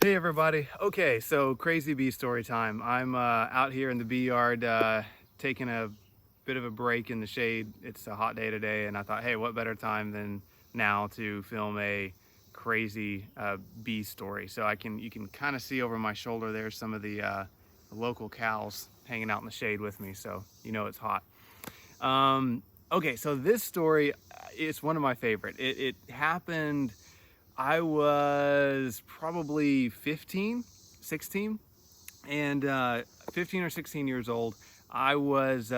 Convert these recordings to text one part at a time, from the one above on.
Hey everybody. Okay, so crazy bee story time. I'm out here in the bee yard taking a bit of a break in the shade. It's a hot day today, and I thought, hey, what better time than now to film a crazy bee story? So you can kind of see over my shoulder there's some of the local cows hanging out in the shade with me, so you know it's hot. Okay, so this story is one of my favorite. It happened. I was probably 15, 16, and 15 or 16 years old. I was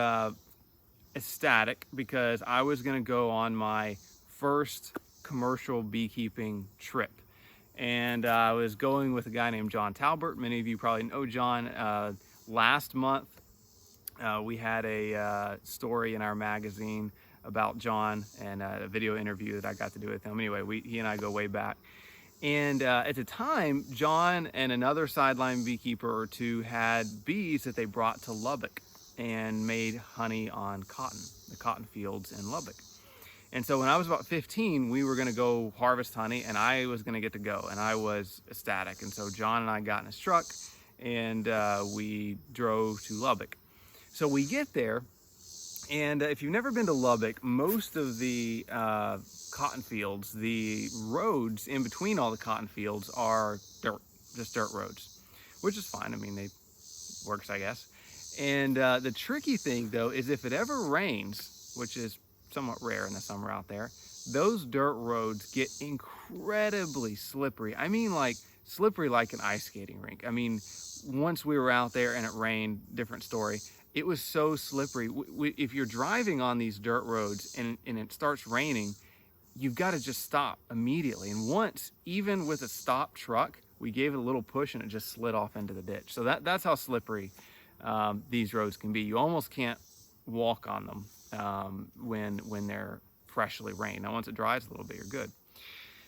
ecstatic because I was going to go on my first commercial beekeeping trip. And I was going with a guy named John Talbert. Many of you probably know John. Last month, we had a story in our magazine about John and a video interview that I got to do with him. Anyway, he and I go way back. And at the time, John and another sideline beekeeper or two had bees that they brought to Lubbock and made honey on cotton, the cotton fields in Lubbock. And so when I was about 15, we were gonna go harvest honey and I was gonna get to go, and I was ecstatic. And so John and I got in his truck and we drove to Lubbock. So we get there, and if you've never been to Lubbock, most of the cotton fields, the roads in between all the cotton fields are dirt, just dirt roads, which is fine. I mean, they works, I guess. And the tricky thing though is if it ever rains, which is somewhat rare in the summer out there, those dirt roads get incredibly slippery. I mean, like slippery like an ice skating rink. I mean, once we were out there and it rained, different story. It was so slippery. If you're driving on these dirt roads and it starts raining, you've got to just stop immediately. And once, even with a stopped truck, we gave it a little push and it just slid off into the ditch. So that's how slippery these roads can be. You almost can't walk on them when they're freshly rained. Now, once it dries a little bit, you're good.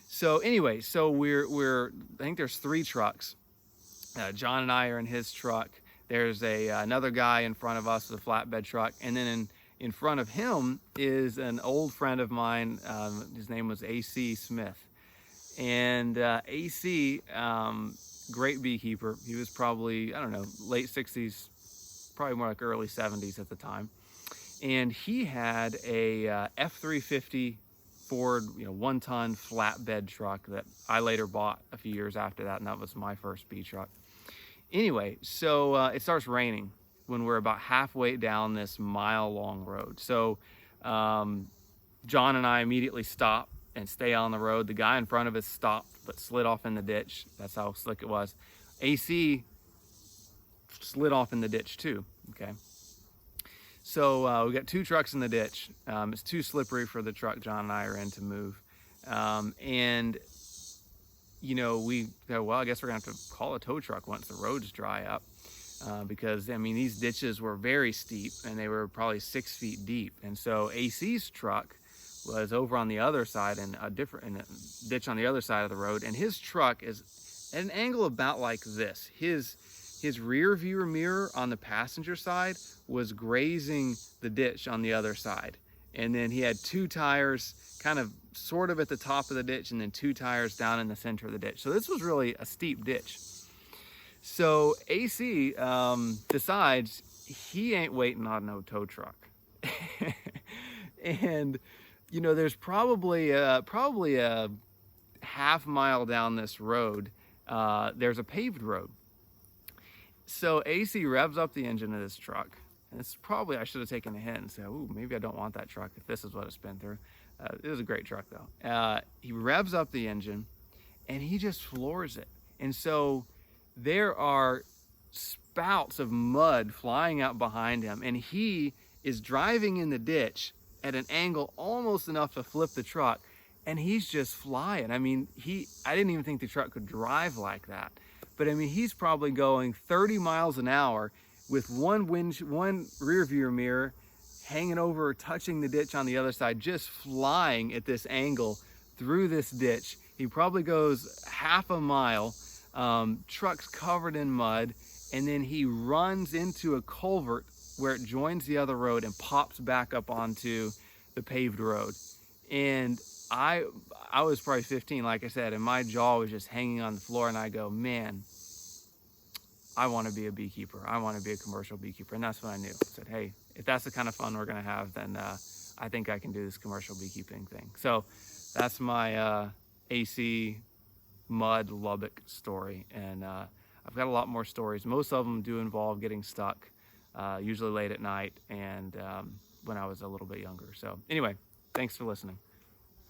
So anyway, so I think there's 3 trucks. John and I are in his truck. There's another guy in front of us with a flatbed truck, and then in front of him is an old friend of mine. His name was AC Smith, and AC, great beekeeper. He was probably, I don't know, late 60s, probably more like early 70s at the time, and he had a F-350 Ford, 1-ton flatbed truck that I later bought a few years after that, and that was my first bee truck. Anyway, so it starts raining when we're about halfway down this mile-long road. So John and I immediately stop and stay on the road. The guy in front of us stopped but slid off in the ditch. That's how slick it was. AC slid off in the ditch too, okay? So we got 2 trucks in the ditch. It's too slippery for the truck John and I are in to move. And we go, well, I guess we're gonna have to call a tow truck once the roads dry up, because I mean, these ditches were very steep and they were probably 6 feet deep. And so AC's truck was over on the other side in a ditch on the other side of the road. And his truck is at an angle about like this. His rear view mirror on the passenger side was grazing the ditch on the other side. And then he had 2 tires kind of sort of at the top of the ditch and then 2 tires down in the center of the ditch. So this was really a steep ditch. So AC decides he ain't waiting on no tow truck. And there's probably a half mile down this road, there's a paved road. So AC revs up the engine of this truck. And it's probably, I should have taken a hint and said, ooh, maybe I don't want that truck if this is what it's been through. It was a great truck though. He revs up the engine and he just floors it. And so there are spouts of mud flying out behind him, and he is driving in the ditch at an angle almost enough to flip the truck, and he's just flying. I mean, I didn't even think the truck could drive like that. But I mean, he's probably going 30 miles an hour with one rear view mirror hanging over, touching the ditch on the other side, just flying at this angle through this ditch. He probably goes half a mile, truck's covered in mud, and then he runs into a culvert where it joins the other road and pops back up onto the paved road. And I was probably 15, like I said, and my jaw was just hanging on the floor, and I go, man, I want to be a beekeeper. I want to be a commercial beekeeper. And that's when I knew. I said, hey, if that's the kind of fun we're going to have, then I think I can do this commercial beekeeping thing. So that's my AC mud Lubbock story. And I've got a lot more stories. Most of them do involve getting stuck, usually late at night and when I was a little bit younger. So anyway, thanks for listening.